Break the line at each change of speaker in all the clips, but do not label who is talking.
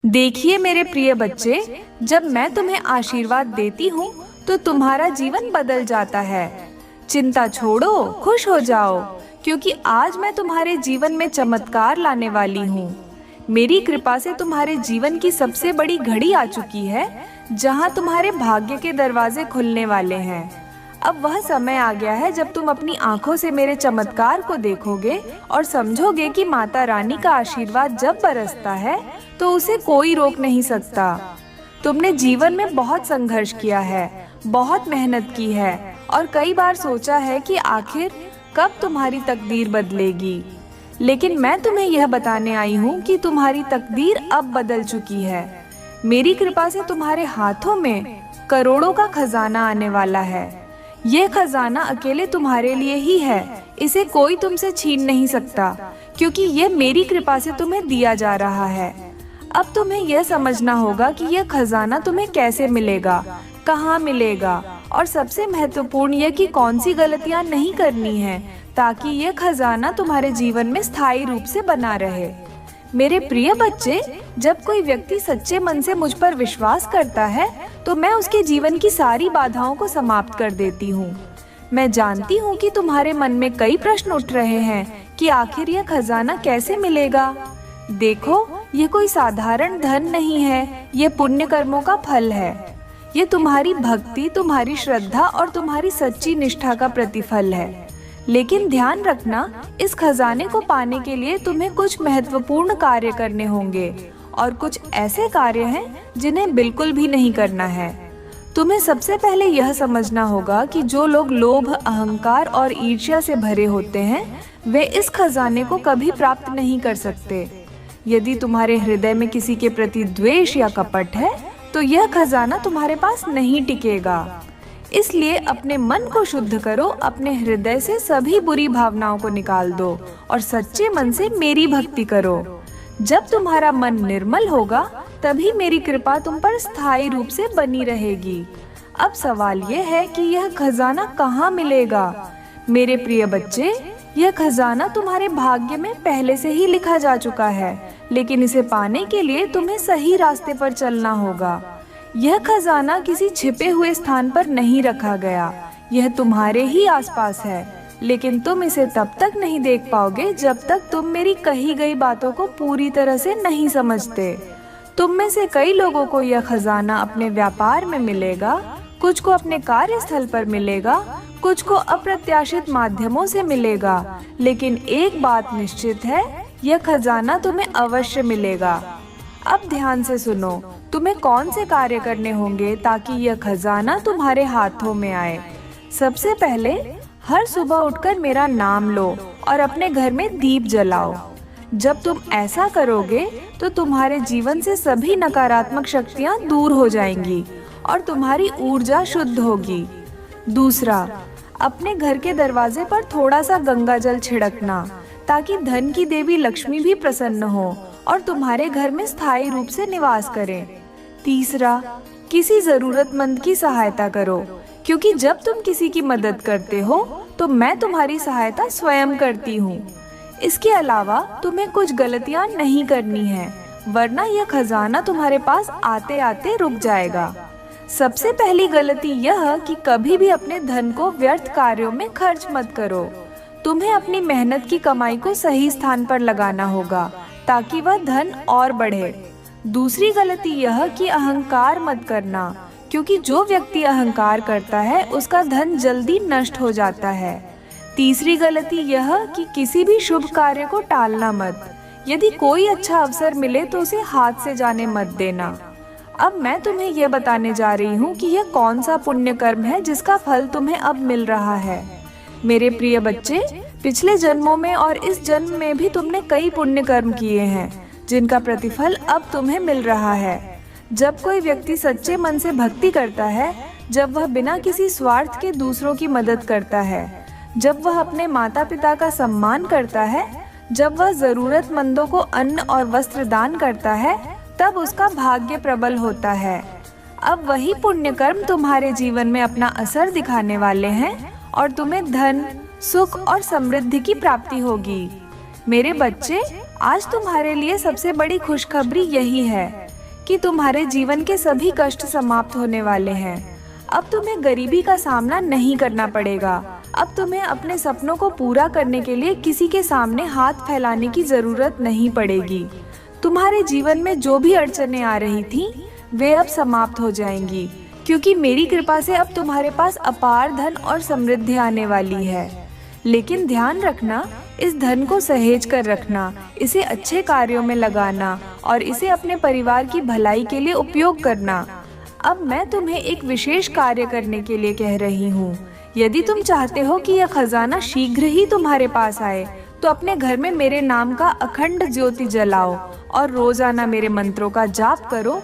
देखिए मेरे प्रिय बच्चे, जब मैं तुम्हें आशीर्वाद देती हूँ तो तुम्हारा जीवन बदल जाता है। चिंता छोड़ो, खुश हो जाओ, क्योंकि आज मैं तुम्हारे जीवन में चमत्कार लाने वाली हूँ। मेरी कृपा से तुम्हारे जीवन की सबसे बड़ी घड़ी आ चुकी है, जहाँ तुम्हारे भाग्य के दरवाजे खुलने वाले हैं। अब वह समय आ गया है जब तुम अपनी आंखों से मेरे चमत्कार को देखोगे और समझोगे कि माता रानी का आशीर्वाद जब बरसता है तो उसे कोई रोक नहीं सकता। तुमने जीवन में बहुत संघर्ष किया है, बहुत मेहनत की है और कई बार सोचा है कि आखिर कब तुम्हारी तकदीर बदलेगी। लेकिन मैं तुम्हें यह बताने आई हूँ कि तुम्हारी तकदीर अब बदल चुकी है। मेरी कृपा से तुम्हारे हाथों में करोड़ों का खजाना आने वाला है। ये खजाना अकेले तुम्हारे लिए ही है, इसे कोई तुमसे छीन नहीं सकता, क्योंकि ये मेरी कृपा से तुम्हें दिया जा रहा है। अब तुम्हें यह समझना होगा कि यह खजाना तुम्हें कैसे मिलेगा, कहाँ मिलेगा और सबसे महत्वपूर्ण यह कि कौन सी गलतियाँ नहीं करनी है, ताकि यह खजाना तुम्हारे जीवन में स्थायी रूप से बना रहे। मेरे प्रिय बच्चे, जब कोई व्यक्ति सच्चे मन से मुझ पर विश्वास करता है तो मैं उसके जीवन की सारी बाधाओं को समाप्त कर देती हूँ। मैं जानती हूँ कि तुम्हारे मन में कई प्रश्न उठ रहे हैं कि आखिर यह खजाना कैसे मिलेगा। देखो, ये कोई साधारण धन नहीं है, ये पुण्य कर्मों का फल है। ये तुम्हारी भक्ति, तुम्हारी श्रद्धा और तुम्हारी सच्ची निष्ठा का प्रतिफल है। लेकिन ध्यान रखना, इस खजाने को पाने के लिए तुम्हें कुछ महत्वपूर्ण कार्य करने होंगे और कुछ ऐसे कार्य हैं जिन्हें बिल्कुल भी नहीं करना है। तुम्हें सबसे पहले यह समझना होगा कि जो लोग लोभ, अहंकार और ईर्ष्या से भरे होते हैं वे इस खजाने को कभी प्राप्त नहीं कर सकते। यदि तुम्हारे हृदय में किसी के प्रति द्वेष या कपट है तो यह खजाना तुम्हारे पास नहीं टिकेगा। इसलिए अपने मन को शुद्ध करो, अपने हृदय से सभी बुरी भावनाओं को निकाल दो और सच्चे मन से मेरी भक्ति करो। जब तुम्हारा मन निर्मल होगा तभी मेरी कृपा तुम पर स्थायी रूप से बनी रहेगी। अब सवाल यह है कि यह खजाना कहाँ मिलेगा। मेरे प्रिय बच्चे, यह खजाना तुम्हारे भाग्य में पहले से ही लिखा जा चुका है, लेकिन इसे पाने के लिए तुम्हें सही रास्ते पर चलना होगा। यह खजाना किसी छिपे हुए स्थान पर नहीं रखा गया, यह तुम्हारे ही आसपास है, लेकिन तुम इसे तब तक नहीं देख पाओगे जब तक तुम मेरी कही गई बातों को पूरी तरह से नहीं समझते। तुम में से कई लोगों को यह खजाना अपने व्यापार में मिलेगा, कुछ को अपने कार्यस्थल पर मिलेगा, कुछ को अप्रत्याशित माध्यमों से मिलेगा, लेकिन एक बात निश्चित है, यह खजाना तुम्हें अवश्य मिलेगा। अब ध्यान से सुनो, तुम्हें कौन से कार्य करने होंगे ताकि यह खजाना तुम्हारे हाथों में आए। सबसे पहले हर सुबह उठकर मेरा नाम लो और अपने घर में दीप जलाओ। जब तुम ऐसा करोगे तो तुम्हारे जीवन से सभी नकारात्मक शक्तियाँ दूर हो जाएंगी और तुम्हारी ऊर्जा शुद्ध होगी। दूसरा, अपने घर के दरवाजे पर थोड़ा सा गंगा जल छिड़कना, ताकि धन की देवी लक्ष्मी भी प्रसन्न हो और तुम्हारे घर में स्थायी रूप से निवास करें। तीसरा, किसी जरूरतमंद की सहायता करो, क्योंकि जब तुम किसी की मदद करते हो तो मैं तुम्हारी सहायता स्वयं करती हूँ। इसके अलावा तुम्हें कुछ गलतियाँ नहीं करनी है, वरना यह खजाना तुम्हारे पास आते आते रुक जाएगा। सबसे पहली गलती यह कि कभी भी अपने धन को व्यर्थ कार्यों में खर्च मत करो। तुम्हें अपनी मेहनत की कमाई को सही स्थान पर लगाना होगा ताकि वह धन और बढ़े। दूसरी गलती यह कि अहंकार मत करना, क्योंकि जो व्यक्ति अहंकार करता है उसका धन जल्दी नष्ट हो जाता है। तीसरी गलती यह कि किसी भी शुभ कार्य को टालना मत। यदि कोई अच्छा अवसर मिले तो उसे हाथ से जाने मत देना। अब मैं तुम्हें यह बताने जा रही हूँ कि यह कौन सा पुण्य कर्म है जिसका फल तुम्हें अब मिल रहा है। मेरे प्रिय बच्चे, पिछले जन्मों में और इस जन्म में भी तुमने कई पुण्य कर्म किए हैं, जिनका प्रतिफल अब तुम्हें मिल रहा है। जब कोई व्यक्ति सच्चे मन से भक्ति करता है, जब वह बिना किसी स्वार्थ के दूसरों की मदद करता है, जब वह अपने माता पिता का सम्मान करता है, जब वह जरूरतमंदों को अन्न और वस्त्र दान करता है, तब उसका भाग्य प्रबल होता है। अब वही पुण्य कर्म तुम्हारे जीवन में अपना असर दिखाने वाले हैं और तुम्हें धन, सुख और समृद्धि की प्राप्ति होगी। मेरे बच्चे, आज तुम्हारे लिए सबसे बड़ी खुशखबरी यही है। कि तुम्हारे जीवन के सभी कष्ट समाप्त होने वाले हैं। अब तुम्हें गरीबी का सामना नहीं करना पड़ेगा। अब तुम्हें अपने सपनों को पूरा करने के लिए किसी के सामने हाथ फैलाने की जरूरत नहीं पड़ेगी। तुम्हारे जीवन में जो भी अड़चनें आ रही थीं, वे अब समाप्त हो जाएंगी, क्योंकि मेरी कृपा से अब तुम्हारे पास अपार धन और समृद्धि आने वाली है। लेकिन ध्यान रखना, इस धन को सहेज कर रखना, इसे अच्छे कार्यों में लगाना और इसे अपने परिवार की भलाई के लिए उपयोग करना। अब मैं तुम्हें एक विशेष कार्य करने के लिए कह रही हूँ। यदि तुम चाहते हो कि यह खजाना शीघ्र ही तुम्हारे पास आए, तो अपने घर में मेरे नाम का अखंड ज्योति जलाओ और रोजाना मेरे मंत्रों का जाप करो।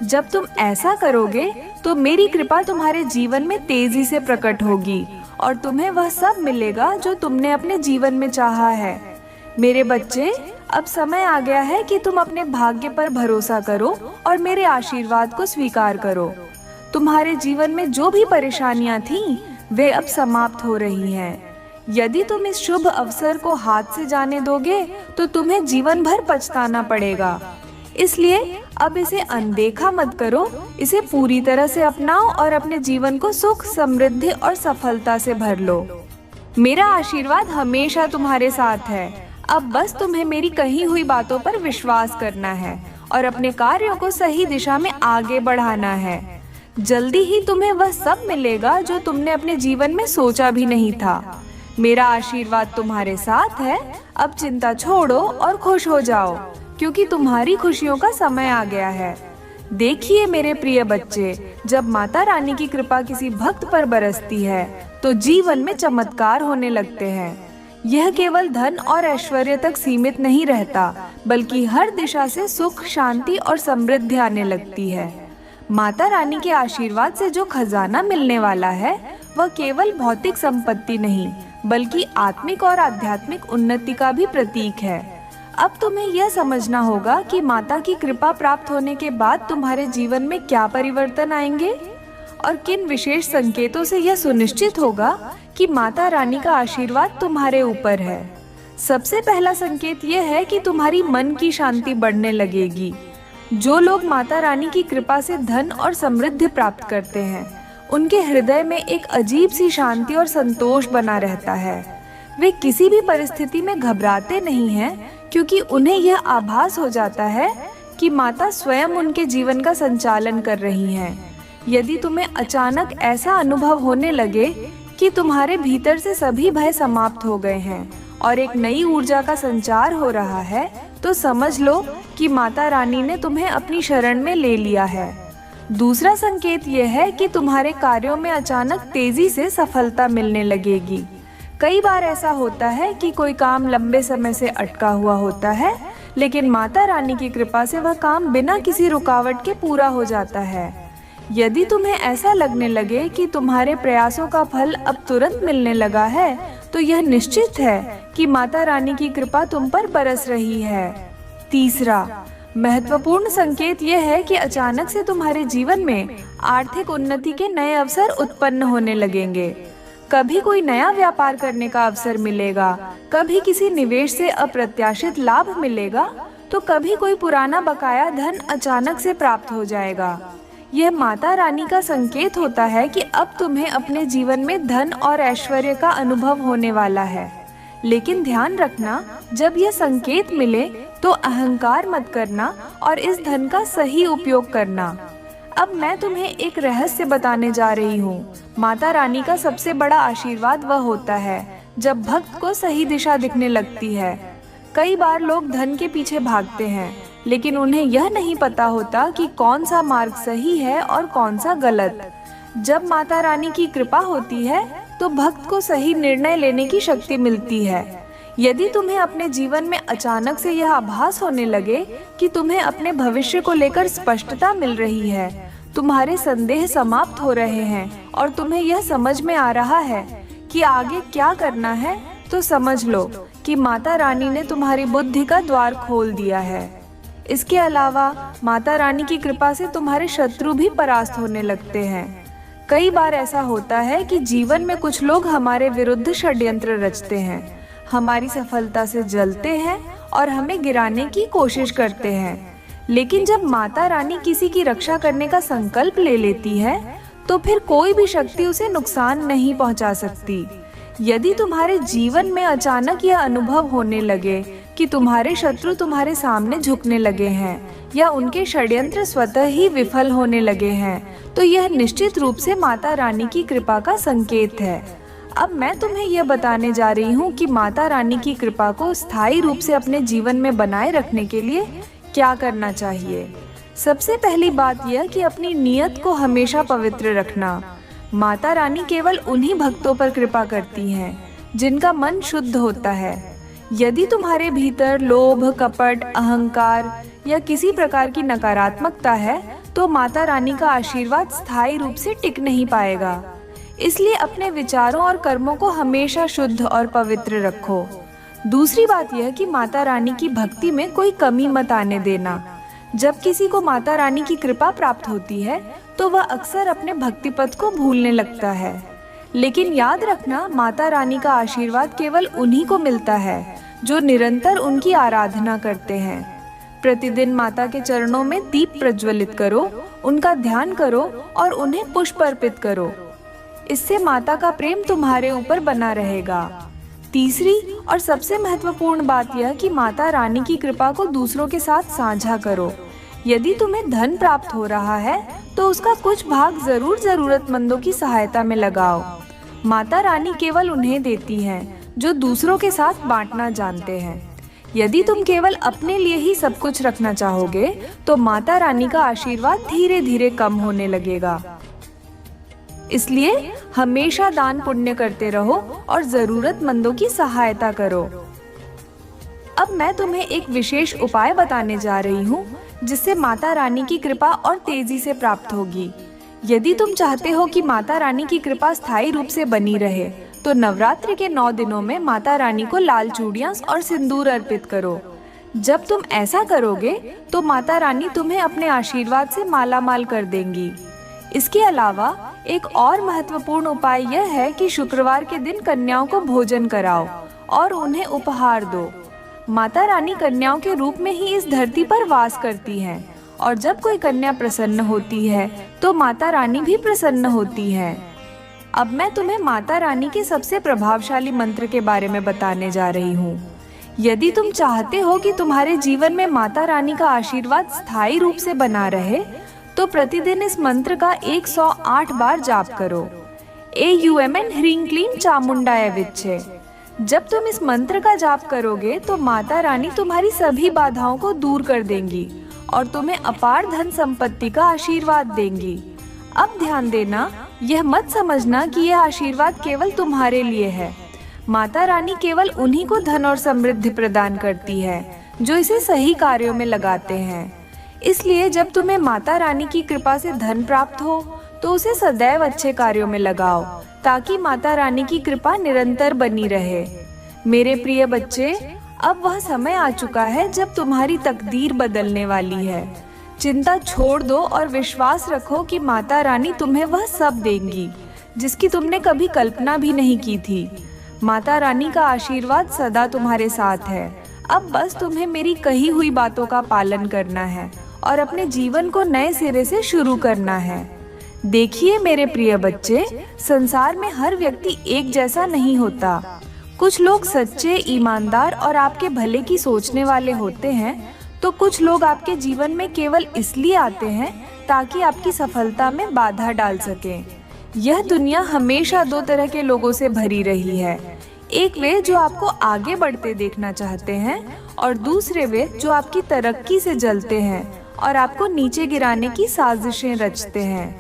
जब तुम ऐसा करोगे तो मेरी कृपा तुम्हारे जीवन में तेजी से प्रकट होगी और तुम्हें वह सब मिलेगा जो तुमने अपने जीवन में चाहा है। मेरे बच्चे, अब समय आ गया है कि तुम अपने भाग्य पर भरोसा करो और मेरे आशीर्वाद को स्वीकार करो। तुम्हारे जीवन में जो भी परेशानियां थीं, वे अब समाप्त हो रही हैं। यदि तुम इस शुभ अवसर को हाथ से जाने दोगे तो तुम्हें जीवन भर पछताना पड़ेगा। इसलिए अब इसे अनदेखा मत करो, इसे पूरी तरह से अपनाओ और अपने जीवन को सुख, समृद्धि और सफलता से भर लो। मेरा आशीर्वाद हमेशा तुम्हारे साथ है। अब बस तुम्हें मेरी कही हुई बातों पर विश्वास करना है और अपने कार्यों को सही दिशा में आगे बढ़ाना है। जल्दी ही तुम्हें वह सब मिलेगा जो तुमने अपने जीवन में सोचा भी नहीं था। मेरा आशीर्वाद तुम्हारे साथ है। अब चिंता छोड़ो और खुश हो जाओ, क्योंकि तुम्हारी खुशियों का समय आ गया है। देखिए मेरे प्रिय बच्चे, जब माता रानी की कृपा किसी भक्त पर बरसती है तो जीवन में चमत्कार होने लगते हैं। यह केवल धन और ऐश्वर्य तक सीमित नहीं रहता, बल्कि हर दिशा से सुख, शांति और समृद्धि आने लगती है। माता रानी के आशीर्वाद से जो खजाना मिलने वाला है, वह केवल भौतिक संपत्ति नहीं, बल्कि आत्मिक और आध्यात्मिक उन्नति का भी प्रतीक है। अब तुम्हें यह समझना होगा कि माता की कृपा प्राप्त होने के बाद तुम्हारे जीवन में क्या परिवर्तन आएंगे और किन विशेष संकेतों से यह सुनिश्चित होगा कि माता रानी का आशीर्वाद तुम्हारे ऊपर है। सबसे पहला संकेत यह है कि तुम्हारी मन की शांति बढ़ने लगेगी। जो लोग माता रानी की कृपा से धन और समृद्धि प्राप्त करते हैं, उनके हृदय में एक अजीब सी शांति और संतोष बना रहता है। वे किसी भी परिस्थिति में घबराते नहीं हैं, क्योंकि उन्हें यह आभास हो जाता है कि माता स्वयं उनके जीवन का संचालन कर रही हैं। यदि तुम्हें अचानक ऐसा अनुभव होने लगे कि तुम्हारे भीतर से सभी भय समाप्त हो गए हैं और एक नई ऊर्जा का संचार हो रहा है, तो समझ लो कि माता रानी ने तुम्हें अपनी शरण में ले लिया है। दूसरा संकेत यह है कि तुम्हारे कार्यों में अचानक तेजी से सफलता मिलने लगेगी। कई बार ऐसा होता है कि कोई काम लंबे समय से अटका हुआ होता है, लेकिन माता रानी की कृपा से वह काम बिना किसी रुकावट के पूरा हो जाता है। यदि तुम्हें ऐसा लगने लगे कि तुम्हारे प्रयासों का फल अब तुरंत मिलने लगा है, तो यह निश्चित है कि माता रानी की कृपा तुम पर बरस रही है। तीसरा महत्वपूर्ण संकेत यह है कि अचानक से तुम्हारे जीवन में आर्थिक उन्नति के नए अवसर उत्पन्न होने लगेंगे। कभी कोई नया व्यापार करने का अवसर मिलेगा, कभी किसी निवेश से अप्रत्याशित लाभ मिलेगा, तो कभी कोई पुराना बकाया धन अचानक से प्राप्त हो जाएगा। यह माता रानी का संकेत होता है कि अब तुम्हें अपने जीवन में धन और ऐश्वर्य का अनुभव होने वाला है। लेकिन ध्यान रखना, जब यह संकेत मिले तो अहंकार मत करना और इस धन का सही उपयोग करना। अब मैं तुम्हें एक रहस्य बताने जा रही हूँ। माता रानी का सबसे बड़ा आशीर्वाद वह होता है जब भक्त को सही दिशा दिखने लगती है। कई बार लोग धन के पीछे भागते हैं, लेकिन उन्हें यह नहीं पता होता कि कौन सा मार्ग सही है और कौन सा गलत। जब माता रानी की कृपा होती है तो भक्त को सही निर्णय लेने की शक्ति मिलती है। यदि तुम्हें अपने जीवन में अचानक से यह आभास होने लगे कि तुम्हें अपने भविष्य को लेकर स्पष्टता मिल रही है, तुम्हारे संदेह समाप्त हो रहे हैं और तुम्हें यह समझ में आ रहा है कि आगे क्या करना है, तो समझ लो कि माता रानी ने तुम्हारी बुद्धि का द्वार खोल दिया है। इसके अलावा माता रानी की कृपा से तुम्हारे शत्रु भी परास्त होने लगते हैं। कई बार ऐसा होता है कि जीवन में कुछ लोग हमारे विरुद्ध षड्यंत्र रचते हैं, हमारी सफलता से जलते हैं और हमें गिराने की कोशिश करते हैं। लेकिन जब माता रानी किसी की रक्षा करने का संकल्प ले लेती है तो फिर कोई भी शक्ति उसे नुकसान नहीं पहुंचा सकती। यदि तुम्हारे जीवन में अचानक यह अनुभव होने लगे कि तुम्हारे शत्रु तुम्हारे सामने झुकने लगे हैं या उनके षड्यंत्र स्वतः ही विफल होने लगे हैं, तो यह निश्चित रूप से माता रानी की कृपा का संकेत है। अब मैं तुम्हें यह बताने जा रही हूँ कि माता रानी की कृपा को स्थायी रूप से अपने जीवन में बनाए रखने के लिए क्या करना चाहिए। सबसे पहली बात यह कि अपनी नियत को हमेशा पवित्र रखना। माता रानी केवल उन्हीं भक्तों पर कृपा करती हैं जिनका मन शुद्ध होता है। यदि तुम्हारे भीतर लोभ, कपट, अहंकार या किसी प्रकार की नकारात्मकता है तो माता रानी का आशीर्वाद स्थायी रूप से टिक नहीं पाएगा। इसलिए अपने विचारों और कर्मों को हमेशा शुद्ध और पवित्र रखो। दूसरी बात यह कि माता रानी की भक्ति में कोई कमी मत आने देना। जब किसी को माता रानी की कृपा प्राप्त होती है तो वह अक्सर अपने भक्ति पथ को भूलने लगता है। लेकिन याद रखना, माता रानी का आशीर्वाद केवल उन्हीं को मिलता है जो निरंतर उनकी आराधना करते हैं। प्रतिदिन माता के चरणों में दीप प्रज्वलित करो, उनका ध्यान करो और उन्हें पुष्प अर्पित करो। इससे माता का प्रेम तुम्हारे ऊपर बना रहेगा। तीसरी और सबसे महत्वपूर्ण बात यह कि माता रानी की कृपा को दूसरों के साथ साझा करो। यदि तुम्हें धन प्राप्त हो रहा है तो उसका कुछ भाग जरूर जरूरतमंदों की सहायता में लगाओ। माता रानी केवल उन्हें देती हैं जो दूसरों के साथ बांटना जानते हैं। यदि तुम केवल अपने लिए ही सब कुछ रखना चाहोगे तो माता रानी का आशीर्वाद धीरे धीरे कम होने लगेगा। इसलिए हमेशा दान पुण्य करते रहो और जरूरतमंदों की सहायता करो। अब मैं तुम्हें एक विशेष उपाय बताने जा रही हूँ जिससे माता रानी की कृपा और तेजी से प्राप्त होगी। यदि तुम चाहते हो कि माता रानी की कृपा स्थायी रूप से बनी रहे तो नवरात्रि के 9 दिनों में माता रानी को लाल चूड़ियां और सिंदूर अर्पित करो। जब तुम ऐसा करोगे तो माता रानी तुम्हें अपने आशीर्वाद से मालामाल कर देंगी। इसके अलावा एक और महत्वपूर्ण उपाय यह है कि शुक्रवार के दिन कन्याओं को भोजन कराओ और उन्हें उपहार दो। माता रानी कन्याओं के रूप में ही इस धरती पर वास करती हैं और जब कोई कन्या प्रसन्न होती है तो माता रानी भी प्रसन्न होती है। अब मैं तुम्हें माता रानी के सबसे प्रभावशाली मंत्र के बारे में बताने जा रही हूँ। यदि तुम चाहते हो कि तुम्हारे जीवन में माता रानी का आशीर्वाद स्थायी रूप से बना रहे तो प्रतिदिन इस मंत्र का 108 बार जाप करो। AUMN ह्रीं क्लीं चामुंडाय विच्चे। जब तुम इस मंत्र का जाप करोगे तो माता रानी तुम्हारी सभी बाधाओं को दूर कर देंगी और तुम्हें अपार धन संपत्ति का आशीर्वाद देंगी। अब ध्यान देना, यह मत समझना कि यह आशीर्वाद केवल तुम्हारे लिए है। माता रानी केवल उन्हीं को धन और समृद्धि प्रदान करती है जो इसे सही कार्यों में लगाते हैं। इसलिए जब तुम्हें माता रानी की कृपा से धन प्राप्त हो तो उसे सदैव अच्छे कार्यों में लगाओ ताकि माता रानी की कृपा निरंतर बनी रहे। मेरे प्रिय बच्चे, अब वह समय आ चुका है जब तुम्हारी तकदीर बदलने वाली है। चिंता छोड़ दो और विश्वास रखो कि माता रानी तुम्हें वह सब देंगी जिसकी तुमने कभी कल्पना भी नहीं की थी। माता रानी का आशीर्वाद सदा तुम्हारे साथ है। अब बस तुम्हें मेरी कही हुई बातों का पालन करना है और अपने जीवन को नए सिरे से शुरू करना है। देखिए मेरे प्रिय बच्चे, संसार में हर व्यक्ति एक जैसा नहीं होता। कुछ लोग सच्चे, ईमानदार और आपके भले की सोचने वाले होते हैं तो कुछ लोग आपके जीवन में केवल इसलिए आते हैं ताकि आपकी सफलता में बाधा डाल सकें। यह दुनिया हमेशा 2 तरह के लोगों से भरी रही है। एक वे जो आपको आगे बढ़ते देखना चाहते हैं और दूसरे वे जो आपकी तरक्की से जलते हैं और आपको नीचे गिराने की साजिशें रचते हैं।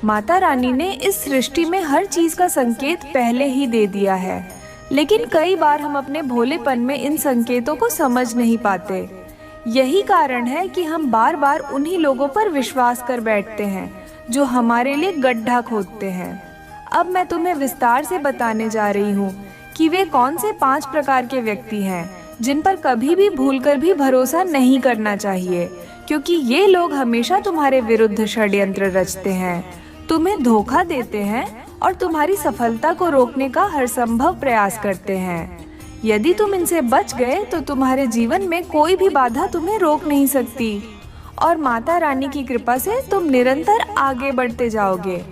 माता रानी ने इस सृष्टि में हर चीज का संकेत पहले ही दे दिया है, लेकिन कई बार हम अपने भोलेपन में इन संकेतों को समझ नहीं पाते। यही कारण है कि हम बार बार उन्हीं लोगों पर विश्वास कर बैठते हैं जो हमारे लिए गड्ढा खोदते हैं। अब मैं तुम्हें विस्तार से बताने जा रही हूँ कि वे कौन से 5 प्रकार के व्यक्ति हैं जिन पर कभी भी भूलकर भी भरोसा नहीं करना चाहिए, क्योंकि ये लोग हमेशा तुम्हारे विरुद्ध षड्यंत्र रचते हैं, तुम्हें धोखा देते हैं और तुम्हारी सफलता को रोकने का हर संभव प्रयास करते हैं। यदि तुम इनसे बच गए तो तुम्हारे जीवन में कोई भी बाधा तुम्हें रोक नहीं सकती और माता रानी की कृपा से तुम निरंतर आगे बढ़ते जाओगे।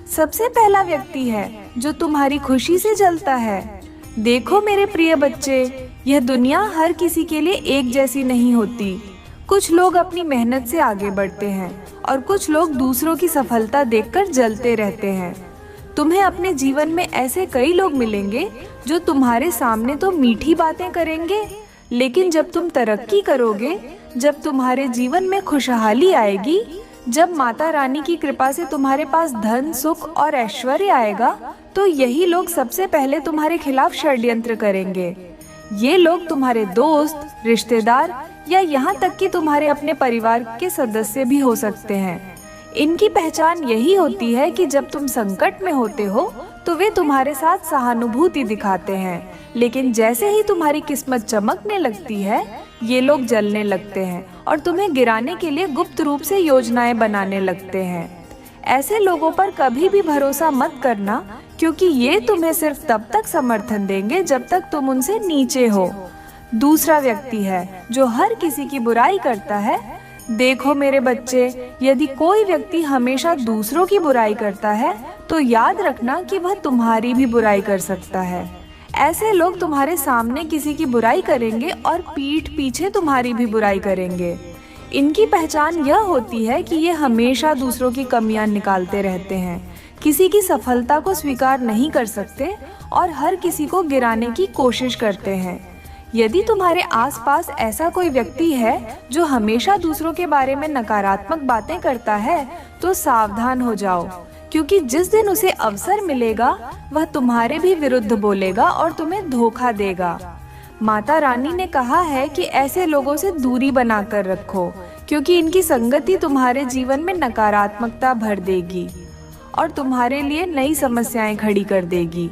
सबसे पहला व्यक्ति है जो तुम्हारी खुशी से जलता है। देखो मेरे प्रिय बच्चे, यह दुनिया हर किसी के लिए एक जैसी नहीं होती। कुछ लोग अपनी मेहनत से आगे बढ़ते हैं और कुछ लोग दूसरों की सफलता देखकर जलते रहते हैं। तुम्हें अपने जीवन में ऐसे कई लोग मिलेंगे जो तुम्हारे सामने तो मीठी बातें करेंगे, लेकिन जब तुम तरक्की करोगे, जब तुम्हारे जीवन में खुशहाली आएगी, जब माता रानी की कृपा से तुम्हारे पास धन, सुख और ऐश्वर्य आएगा, तो यही लोग सबसे पहले तुम्हारे खिलाफ षड्यंत्र करेंगे। ये लोग तुम्हारे दोस्त, रिश्तेदार या यहाँ तक कि तुम्हारे अपने परिवार के सदस्य भी हो सकते हैं। इनकी पहचान यही होती है कि जब तुम संकट में होते हो तो वे तुम्हारे साथ सहानुभूति दिखाते हैं, लेकिन जैसे ही तुम्हारी किस्मत चमकने लगती है, ये लोग जलने लगते हैं और तुम्हें गिराने के लिए गुप्त रूप से योजनाएं बनाने लगते हैं। ऐसे लोगों पर कभी भी भरोसा मत करना, क्योंकि ये तुम्हें सिर्फ तब तक समर्थन देंगे जब तक तुम उनसे नीचे हो। दूसरा व्यक्ति है जो हर किसी की बुराई करता है। देखो मेरे बच्चे, यदि कोई व्यक्ति हमेशा दूसरों की बुराई करता है तो याद रखना कि वह तुम्हारी भी बुराई कर सकता है। ऐसे लोग तुम्हारे सामने किसी की बुराई करेंगे और पीठ पीछे तुम्हारी भी बुराई करेंगे। इनकी पहचान यह होती है कि ये हमेशा दूसरों की कमियां निकालते रहते हैं, किसी की सफलता को स्वीकार नहीं कर सकते और हर किसी को गिराने की कोशिश करते हैं। यदि तुम्हारे आसपास ऐसा कोई व्यक्ति है जो हमेशा दूसरों के बारे में नकारात्मक बातें करता है, तो सावधान हो जाओ, क्योंकि जिस दिन उसे अवसर मिलेगा वह तुम्हारे भी विरुद्ध बोलेगा और तुम्हें धोखा देगा। माता रानी ने कहा है कि ऐसे लोगों से दूरी बनाकर रखो, क्योंकि इनकी संगति तुम्हारे जीवन में नकारात्मकता भर देगी और तुम्हारे लिए नई समस्याएं खड़ी कर देगी।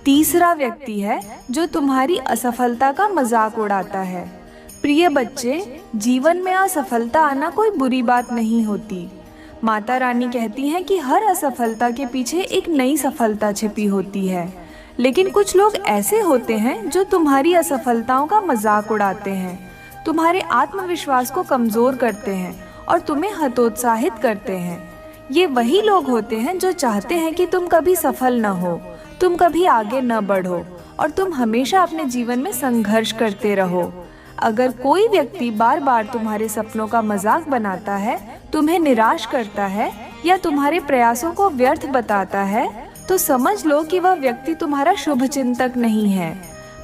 तीसरा व्यक्ति है जो तुम्हारी असफलता का मजाक उड़ाता है। प्रिय बच्चे, जीवन में असफलता आना कोई बुरी बात नहीं होती। माता रानी कहती हैं कि हर असफलता के पीछे एक नई सफलता छिपी होती है, लेकिन कुछ लोग ऐसे होते हैं जो तुम्हारी असफलताओं का मजाक उड़ाते हैं, तुम्हारे आत्मविश्वास को कमजोर करते हैं और तुम्हें हतोत्साहित करते हैं। ये वही लोग होते हैं जो चाहते हैं कि तुम कभी सफल न हो, तुम कभी आगे न बढ़ो और तुम हमेशा अपने जीवन में संघर्ष करते रहो। अगर कोई व्यक्ति बार बार तुम्हारे सपनों का मजाक बनाता है, तुम्हें निराश करता है या तुम्हारे प्रयासों को व्यर्थ बताता है, तो समझ लो कि वह व्यक्ति तुम्हारा शुभ चिंतक नहीं है।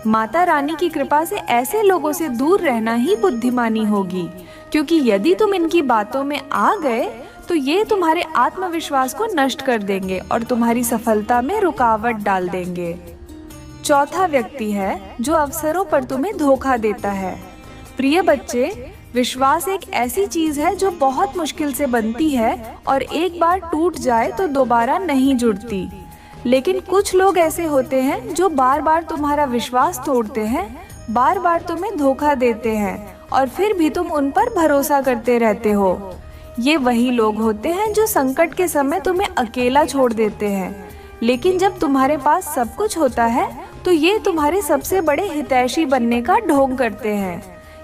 माता रानी की कृपा से ऐसे लोगों से दूर रहना ही बुद्धिमानी होगी, क्योंकि यदि तुम इनकी बातों में आ गए तो ये तुम्हारे आत्मविश्वास को नष्ट कर देंगे और तुम्हारी सफलता में रुकावट डाल देंगे। चौथा व्यक्ति है जो अवसरों पर तुम्हें धोखा देता है। प्रिय बच्चे, विश्वास एक ऐसी चीज है जो बहुत मुश्किल से बनती है और एक बार टूट जाए तो दोबारा नहीं जुड़ती। लेकिन कुछ लोग ऐसे होते हैं जो बार बार तुम्हारा विश्वास तोड़ते हैं, बार बार तुम्हें धोखा देते हैं और फिर भी तुम उन पर भरोसा करते रहते हो। ये वही लोग होते हैं जो संकट के समय तुम्हें अकेला छोड़ देते हैं, लेकिन जब तुम्हारे पास सब कुछ होता है तो ये तुम्हारे सबसे बड़े हितैषी बनने का ढोंग करते हैं।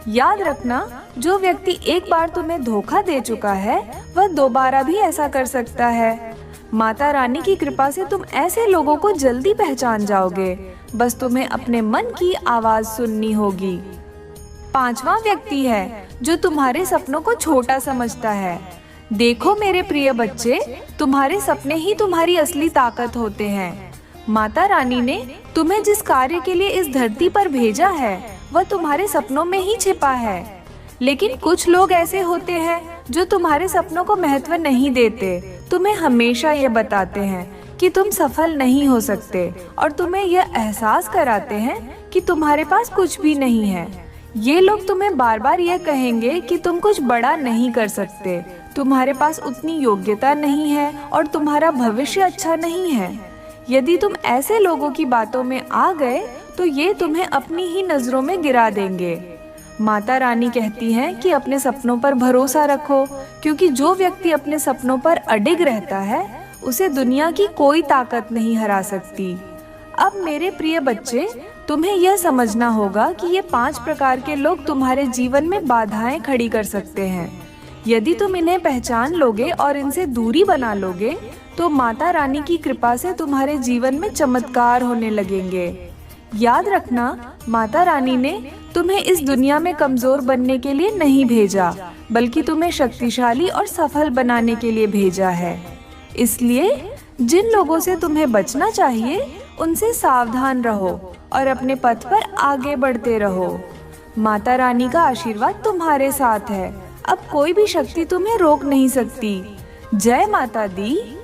याद रखना, जो व्यक्ति एक बार तुम्हें धोखा दे चुका है वह दोबारा भी ऐसा कर सकता है। माता रानी की कृपा से तुम ऐसे लोगों को जल्दी पहचान जाओगे, बस तुम्हें अपने मन की आवाज सुननी होगी। पांचवा व्यक्ति है जो तुम्हारे सपनों को छोटा समझता है। देखो मेरे प्रिय बच्चे, तुम्हारे सपने ही तुम्हारी असली ताकत होते हैं। माता रानी ने तुम्हें जिस कार्य के लिए इस धरती पर भेजा है वह तुम्हारे सपनों में ही छिपा है। लेकिन कुछ लोग ऐसे होते हैं जो तुम्हारे सपनों को महत्व नहीं देते, तुम्हें हमेशा ये बताते हैं कि तुम सफल नहीं हो सकते और तुम्हें यह एहसास कराते हैं कि तुम्हारे पास कुछ भी नहीं है। ये लोग तुम्हें बार बार यह कहेंगे कि तुम कुछ बड़ा नहीं कर सकते, तुम्हारे पास उतनी योग्यता नहीं है और तुम्हारा भविष्य अच्छा नहीं है। यदि तुम ऐसे लोगों की बातों में आ गए तो ये तुम्हें अपनी ही नजरों में गिरा देंगे। माता रानी कहती हैं कि अपने सपनों पर भरोसा रखो, क्योंकि जो व्यक्ति अपने सपनों पर अडिग रहता है उसे दुनिया की कोई ताकत नहीं हरा सकती। अब मेरे प्रिय बच्चे, तुम्हें यह समझना होगा कि ये 5 प्रकार के लोग तुम्हारे जीवन में बाधाएं खड़ी कर सकते हैं। यदि तुम इन्हें पहचान लोगे और इनसे दूरी बना लोगे तो माता रानी की कृपा से तुम्हारे जीवन में चमत्कार होने लगेंगे। याद रखना, माता रानी ने तुम्हें इस दुनिया में कमजोर बनने के लिए नहीं भेजा, बल्कि तुम्हें शक्तिशाली और सफल बनाने के लिए भेजा है। इसलिए जिन लोगों से तुम्हें बचना चाहिए उनसे सावधान रहो और अपने पथ पर आगे बढ़ते रहो। माता रानी का आशीर्वाद तुम्हारे साथ है। अब कोई भी शक्ति तुम्हें रोक नहीं सकती। जय माता दी।